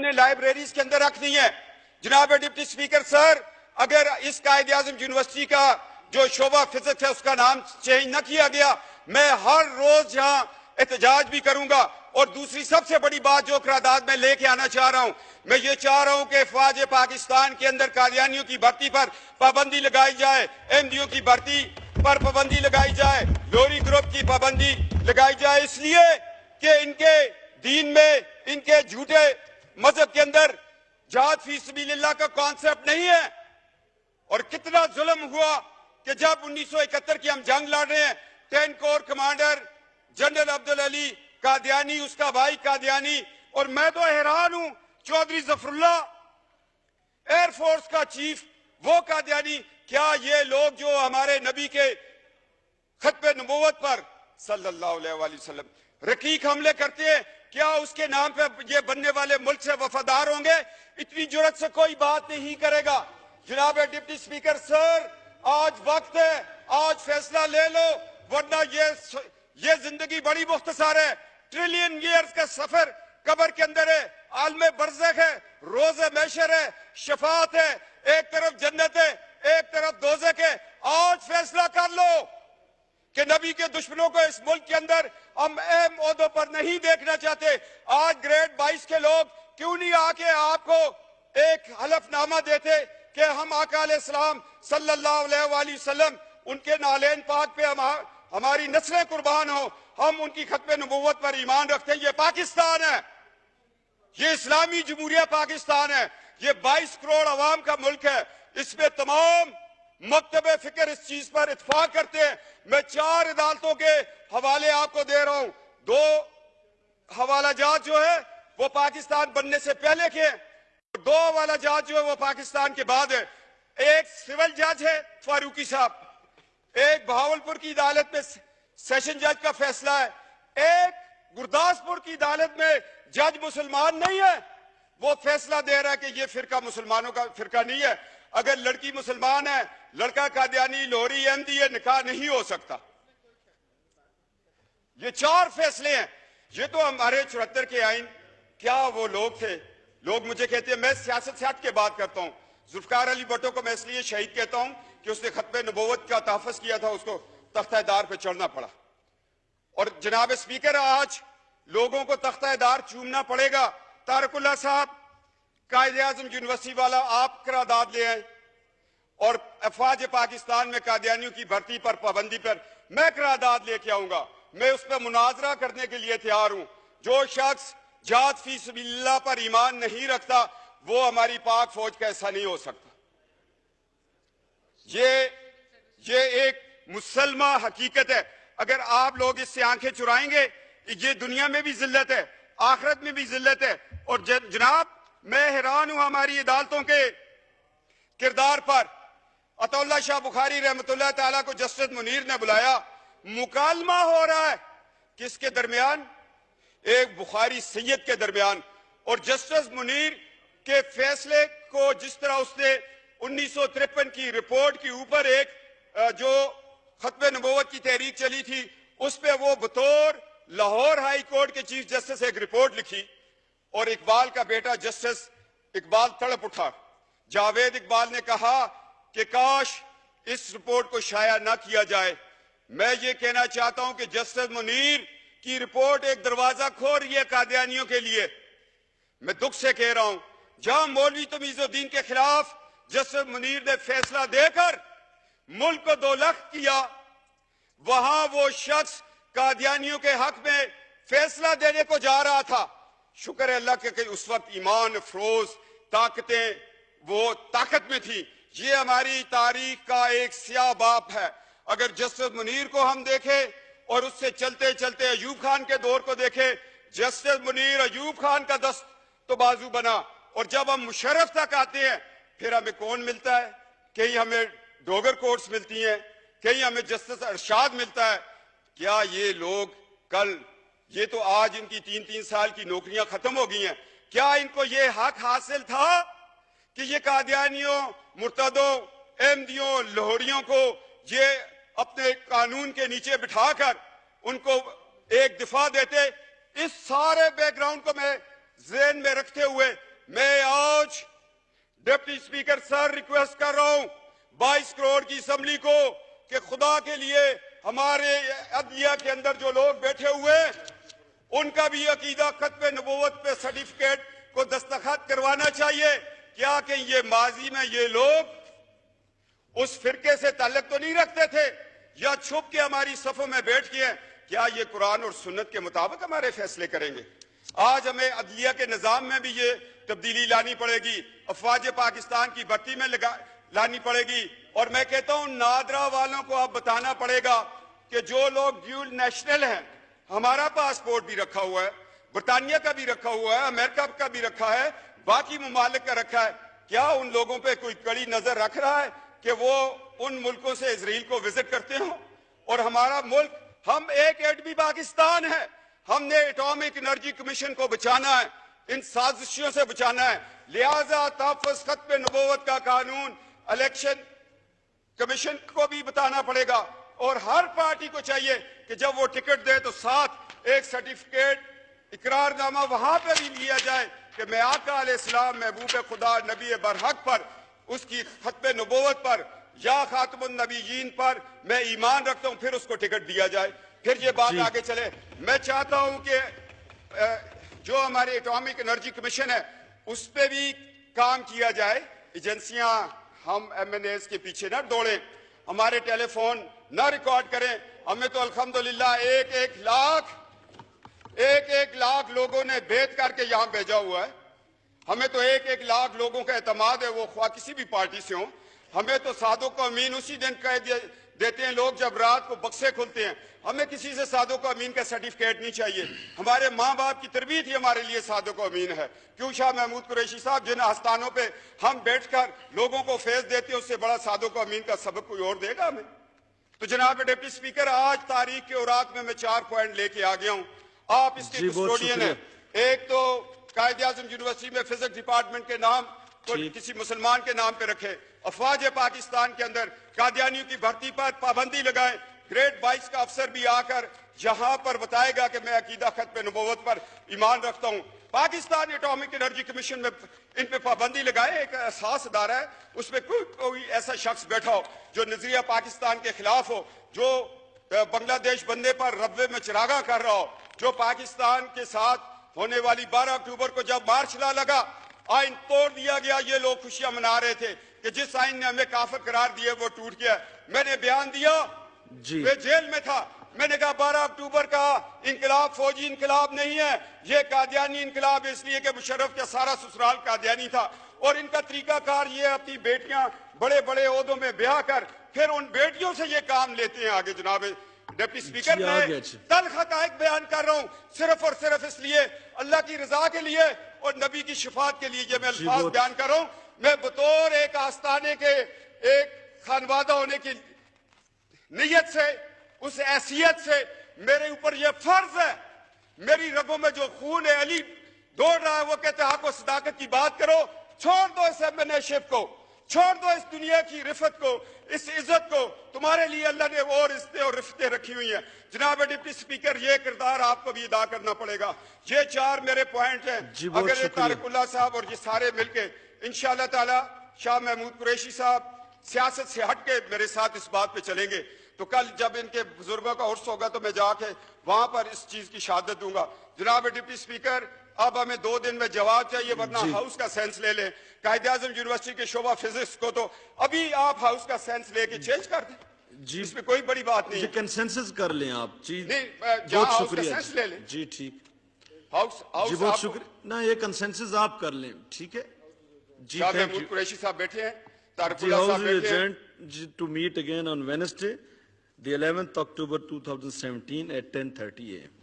نے لائبریریز کے اندر رکھنی ہے۔ جناب ڈپٹی سپیکر سر، اگر اس قائد اعظم یونیورسٹی کا جو شعبہ فزکس ہے اس کا نام چینج نہ کیا گیا، میں ہر روز یہاں احتجاج بھی کروں گا۔ اور دوسری سب سے بڑی بات جو قرارداد میں لے کے آنا چاہ رہا ہوں، میں یہ چاہ رہا ہوں کہ افواج پاکستان کے اندر قادیانیوں کی بھرتی پر پابندی لگائی جائے، ایم ڈیوں کی بھرتی پر پابندی لگائی جائے، لوری گروپ کی پابندی لگائی جائے، اس لیے کہ ان کے دین میں، ان کے جھوٹے مذہب کے اندر جہاد فی سبیل اللہ کا کانسیپٹ نہیں ہے۔ اور کتنا ظلم ہوا کہ جب 1971 کی ہم جنگ لڑ رہے ہیں، 10 corps commander general Abdul Ali Qadiani, اس کا بھائی قادیانی، اور میں تو حیران ہوں، چودھری ظفر اللہ ایئر فورس کا چیف، وہ قادیانی۔ کیا یہ لوگ جو ہمارے نبی کے ختم نبوت پر صلی اللہ علیہ وآلہ وسلم رقیق حملے کرتے ہیں، کیا اس کے نام پہ یہ بننے والے ملک سے وفادار ہوں گے؟ اتنی جرات سے کوئی بات نہیں کرے گا۔ جناب ڈپٹی سپیکر سر، آج وقت ہے، آج فیصلہ لے لو، ورنہ یہ زندگی بڑی مختصر ہے۔ ٹریلین ایئرز کا سفر قبر کے اندر ہے، عالم برزخ ہے، روز محشر ہے، شفاعت ہے، ایک طرف جنت ہے، ایک طرف دوزخ ہے۔ آج فیصلہ کر لو کہ نبی کے دشمنوں کو اس ملک کے اندر ہم اہم عہدوں پر نہیں دیکھنا چاہتے۔ آج گریڈ 22 کے لوگ کیوں نہیں آ کے آپ کو ایک حلف نامہ دیتے کہ ہم آقا علیہ السلام صلی اللہ علیہ وآلہ وسلم، ان کے نالین پاک پہ ہماری نسلیں قربان ہوں، ہم ان کی ختم نبوت پر ایمان رکھتے ہیں۔ یہ پاکستان ہے، یہ اسلامی جمہوریہ پاکستان ہے، یہ 22 کروڑ عوام کا ملک ہے۔ اس میں تمام مکتب فکر اس چیز پر اتفاق کرتے ہیں۔ میں 4 عدالتوں کے حوالے آپ کو دے رہا ہوں۔ 2 حوالہ جات جو ہے وہ پاکستان بننے سے پہلے کے ہیں، 2 حوالہ جات جو ہے وہ پاکستان کے بعد ہے۔ ایک سول جج ہے فاروقی صاحب، ایک بہاولپور کی عدالت میں سیشن جج کا فیصلہ ہے، ایک گرداسپور کی عدالت میں جج مسلمان نہیں ہے، وہ فیصلہ دے رہا ہے کہ یہ فرقہ مسلمانوں کا فرقہ نہیں ہے۔ اگر لڑکی مسلمان ہے، لڑکا قادیانی، لوہری، احمدی، یہ نکاح نہیں ہو سکتا۔ یہ 4 فیصلے ہیں۔ یہ تو ہمارے 74 کے آئین، کیا وہ لوگ تھے؟ لوگ مجھے کہتے ہیں، میں سیاست سے ہٹ کے بات کرتا ہوں، ذوالفقار علی بھٹو کو میں اس لیے شہید کہتا ہوں کہ اس نے ختم نبوت کا تحفظ کیا تھا، اس کو تختہ دار پہ چڑھنا پڑا۔ اور جناب اسپیکر، آج لوگوں کو تختہ دار چومنا پڑے گا۔ طارق اللہ صاحب، قائد اعظم یونیورسٹی والا، آپ قرارداد لے آئیں، اور افواج پاکستان میں قادیانیوں کی بھرتی پر پابندی پر میں قرارداد لے کے آؤں گا۔ میں اس پہ مناظرہ کرنے کے لیے تیار ہوں۔ جو شخص جہاد فی سبیل اللہ پر ایمان نہیں رکھتا، وہ ہماری پاک فوج کا حصہ نہیں ہو سکتا۔ یہ ایک مسلمہ حقیقت ہے۔ اگر آپ لوگ اس سے آنکھیں چرائیں گے، یہ دنیا میں بھی ذلت ہے، آخرت میں بھی ذلت ہے۔ اور جناب، میں حیران ہوں ہماری عدالتوں کے کردار پر۔ عطا اللہ شاہ بخاری رحمۃ اللہ تعالیٰ کو جسٹس منیر نے بلایا، مکالمہ ہو رہا ہے کس کے درمیان؟ ایک بخاری سید کے درمیان۔ اور جسٹس منیر کے فیصلے کو جس طرح اس نے 1953 کی رپورٹ کے اوپر ایک جو ختم نبوت کی تحریک چلی تھی، اس پہ وہ بطور لاہور ہائی کورٹ کے چیف جسٹس ایک رپورٹ لکھی، اور اقبال کا بیٹا جسٹس اقبال تڑپ اٹھا۔ جاوید اقبال نے کہا کہ کاش اس رپورٹ کو شائع نہ کیا جائے۔ میں یہ کہنا چاہتا ہوں کہ جسٹس منیر کی رپورٹ ایک دروازہ کھول رہی ہے قادیانیوں کے لیے۔ میں دکھ سے کہہ رہا ہوں، جہاں مولوی تمیز الدین کے خلاف جسٹس منیر نے فیصلہ دے کر ملک کو 2 لخت کیا، وہاں وہ شخص قادیانیوں کے حق میں فیصلہ دینے کو جا رہا تھا۔ شکر ہے اللہ کہ اس وقت ایمان افروز طاقتیں وہ طاقت میں تھی۔ یہ ہماری تاریخ کا ایک سیاہ باب ہے۔ اگر جسٹس منیر کو ہم دیکھیں اور اس سے چلتے چلتے ایوب خان کے دور کو دیکھیں، جسٹس منیر ایوب خان کا دست تو بازو بنا، اور جب ہم مشرف تک آتے ہیں پھر ہمیں کون ملتا ہے؟ کہیں ہمیں ڈوگر کورٹس ملتی ہیں، کہیں ہمیں جسٹس ارشاد ملتا ہے۔ کیا یہ لوگ کل، یہ تو آج ان کی 3 سال کی نوکریاں ختم ہو گئی ہیں، کیا ان کو یہ حق حاصل تھا کہ یہ قادیانیوں، مرتدوں، احمدیوں، لاہوریوں کو یہ اپنے قانون کے نیچے بٹھا کر ان کو ایک دفاع دیتے؟ اس سارے بیک گراؤنڈ کو میں ذہن میں رکھتے ہوئے میں آج ڈپٹی اسپیکر سر ریکویسٹ کر رہا ہوں 22 کروڑ کی اسمبلی کو کہ خدا کے لیے ہمارے عدلیہ کے اندر جو لوگ بیٹھے ہوئے ان کا بھی عقیدہ ختم نبوت پہ سرٹیفکیٹ کو دستخط کروانا چاہیے. کیا کہ یہ ماضی میں یہ لوگ اس فرقے سے تعلق تو نہیں رکھتے تھے یا چھپ کے ہماری صفوں میں بیٹھ کے ہیں؟ کیا یہ قرآن اور سنت کے مطابق ہمارے فیصلے کریں گے؟ آج ہمیں عدلیہ کے نظام میں بھی یہ تبدیلی لانی پڑے گی, افواج پاکستان کی بھرتی میں لانی پڑے گی, اور میں کہتا ہوں نادرا والوں کو اب بتانا پڑے گا کہ جو لوگ ڈیول نیشنل ہیں, ہمارا پاسپورٹ بھی رکھا ہوا ہے, برطانیہ کا بھی رکھا ہوا ہے, امریکہ کا بھی رکھا ہے, باقی ممالک کا رکھا ہے, کیا ان لوگوں پہ کوئی کڑی نظر رکھ رہا ہے کہ وہ ان ملکوں سے اسرائیل کو وزٹ کرتے ہوں؟ اور ہمارا ملک, ہم ایک ایٹمی پاکستان ہے, ہم نے ایٹامک انرجی کمیشن کو بچانا ہے, ان سازشوں سے بچانا ہے, لہذا تحفظ ختم نبوت کا قانون الیکشن کمیشن کو بھی بتانا پڑے گا, اور ہر پارٹی کو چاہیے کہ جب وہ ٹکٹ دے تو ساتھ ایک سرٹیفکیٹ اقرار نامہ وہاں پہ بھی لیا جائے کہ میں آقا علیہ السلام محبوب خدا نبی برحق پر, اس کی ختم نبوت پر یا خاتم النبیین پر میں ایمان رکھتا ہوں, پھر اس کو ٹکٹ دیا جائے, پھر یہ بات آگے چلے. میں چاہتا ہوں کہ جو ہمارے ایٹامک انرجی کمیشن ہے اس پہ بھی کام کیا جائے. ایجنسیاں ہم ایم این ایز کے پیچھے نہ دوڑیں, ہمارے ٹیلی فون نہ ریکارڈ کریں. ہمیں تو الحمدللہ ایک لاکھ لوگوں نے بیعت کر کے یہاں بھیجا ہوا ہے. ہمیں تو ایک لاکھ لوگوں کا اعتماد ہے, وہ خواہ کسی بھی پارٹی سے ہوں. ہمیں تو صادق و امین اسی دن کہہ دیتے ہیں لوگ جب رات کو بکسے کھلتے ہیں. ہمیں کسی سے صادق و امین کا سرٹیفکیٹ نہیں چاہیے. ہمارے ماں باپ کی تربیت ہی ہمارے لیے صادق و امین ہے. کیوں شاہ محمود قریشی صاحب, جن آستانوں پہ ہم بیٹھ کر لوگوں کو فیض دیتے ہیں, اس سے بڑا صادق و امین کا سبق کوئی اور دے گا ہمیں؟ تو جناب ڈپٹی اسپیکر, آج تاریخ کے اوراق میں 4 پوائنٹ لے کے آ گیا ہوں. آپ اس کے کسٹوڈین ہیں. ایک تو قائد اعظم یونیورسٹی میں فزکس ڈپارٹمنٹ کے نام کو کسی مسلمان کے نام پہ رکھے. افواج پاکستان کے اندر قادیانیوں کی بھرتی پر پابندی لگائیں. گریڈ 22 کا افسر بھی آ کر جہاں پر بتائے گا کہ میں عقیدہ ختم نبوت پر ایمان رکھتا ہوں. پاکستان ایٹامک انرجی کمیشن میں ان پہ پابندی لگائے. ایک احساس ادارہ ہے, اس میں کوئی ایسا شخص بیٹھا ہو جو نظریہ پاکستان کے خلاف ہو, جو بنگلہ دیش بندے پر ربوے میں چراغاں کر رہا ہو, جو پاکستان کے ساتھ ہونے والی 12 اکتوبر کو جب مارچ لگا, آئین توڑ دیا گیا, یہ لوگ خوشیاں منا رہے تھے کہ جس آئین نے ہمیں کافر قرار دیا وہ ٹوٹ گیا. میں نے بیان دیا, میں جیل میں تھا, میں نے کہا 12 اکتوبر کا انقلاب فوجی انقلاب نہیں ہے, یہ قادیانی انقلاب, اس لیے کہ مشرف کا سارا سسرال قادیانی تھا, اور ان کا طریقہ کار یہ اپنی بیٹیاں بڑے بڑے عہدوں میں بیاہ کر پھر ان بیٹیوں سے یہ کام لیتے ہیں آگے. جناب ڈپٹی اسپیکر, میں تلخ حقائق بیان کر رہا ہوں صرف اور صرف اس لیے, اللہ کی رضا کے لیے اور نبی کی شفاعت کے لیے یہ میں الفاظ بیان کر رہا ہوں. میں بطور ایک آستانے کے ایک خانوادہ ہونے کی نیت سے, اس حیثیت سے میرے اوپر یہ فرض ہے, میری رگوں میں جو خون علی دوڑ رہا ہے وہ کہتے ہیں حق و صداقت کی بات کرو, چھوڑ دو اس ایم این اے شپ کو, چھوڑ دو اس دنیا کی رفت کو, اس عزت کو. تمہارے لیے اللہ نے اور عزتیں اور رفتیں رکھی ہوئی ہیں. جناب ڈپٹی اسپیکر, یہ کردار آپ کو بھی ادا کرنا پڑے گا. یہ 4 میرے پوائنٹ ہیں. اگر یہ طارق اللہ صاحب اور یہ سارے مل کے انشاءاللہ تعالی شاہ محمود قریشی صاحب سیاست سے ہٹ کے میرے ساتھ اس بات پہ چلیں گے, تو کل جب ان کے بزرگوں کا عرس ہوگا تو میں جا کے وہاں پر اس چیز کی شہادت دوں گا. جناب ڈپٹی اسپیکر, اب ہمیں 2 دن میں جواب چاہیے, ورنہ ہاؤس کا سینس لے لیں. قائد اعظم یونیورسٹی کے شعبہ فزکس کو تو ابھی آپ ہاؤس کا سینس لے کے چینج کر دیں, اس میں کوئی بڑی بات نہیں ہے. کنسنسس کر لیں آپ. نہیں, جہاں ہاؤس کا سینس لے لیں. جی ٹھیک, ہاؤس بہت شکریہ. نہ یہ کنسنسس آپ کر لیں, ٹھیک ہے جی. شاہ محمود قریشی صاحب بیٹھے ہیں, طارق اللہ صاحب بیٹھے ہیں. To meet again on Wednesday, the 11th October 2017 at 10:30 a.m.